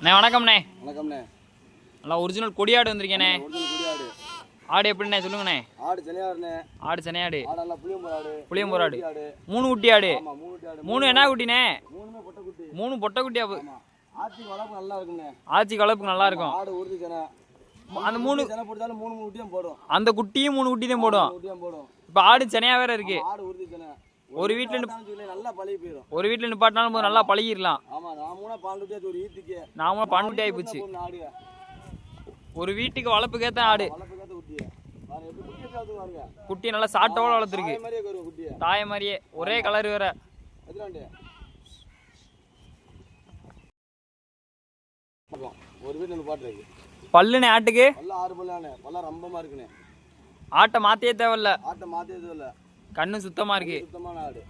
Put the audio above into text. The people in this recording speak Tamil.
அண்ணே வணக்கம்ண்ணே. வணக்கம்ண்ணே. நல்லா ஒரிஜினல் கொடியாடு வந்திருக்கேண்ணே. ஒரிஜினல் கொடியாடு. ஆடு எப்படிண்ணே சொல்லுங்கண்ணே. ஆடு சென்னையாடுண்ணே. ஆடு சென்னையாடு. ஆடு நல்லா புளியம்பூர் ஆடு. 3 குட்டி ஆடு. ஆமா 3 குட்டி ஆடு. 3 என்ன குட்டினே? 3மே பொட்டை குட்டி. 3 பொட்டை குட்டியா? ஆமா. ஆச்சி வளர்ப்பு நல்லா இருக்கும்ண்ணே. ஆச்சி வளர்ப்பு நல்லா இருக்கும். ஆடு உறுதி சென. அந்த 3 சென போட்டாலும் 3 குட்டியும் போடும். அந்த குட்டியும் 3 குட்டி தான் போடும். குட்டியும் போடும். இப்போ ஆடு சென்னையா வேற இருக்கு. ஆடு உறுதி சென. ஒரு வீட்ல நல்லா பழகி போயிடும். ஒரு வீட்ல நிப்பாட்டினாலும் போது நல்லா பழகிடலாம். ஆமா நாமூனா பாண்டுட்டியா ஒரு ஈத்துக்கு. நாம பாண்டுட்டி ஆயி போச்சு. ஒரு வீட்டுக்கு வளர்ப்புக்கு ஏத்த ஆடு. வளர்ப்புக்கு குட்டி. பாரு எப்படி குட்டி ஏதாவது பாருங்க. குட்டி நல்லா சாட்டோட வளர்த்துருக்கு. தாய் மாதிரியே வரும் குட்டி. தாய் மாதிரியே ஒரே கலர் வேற. எதுலாண்டே? ஒரு வீட்ல பாட்டு இருக்கு. பல்லுனே ஆட்டுக்கு? பல்ல 6 பல்லானே. பல்ல ரம்பமா இருக்குனே. ஆட்டை மாத்தியே தேவையில்ல. ஆட்டை மாத்தியே தேவையில்ல. கண்ணு சுத்தமா இருக்கு. சுத்தமான ஆடு.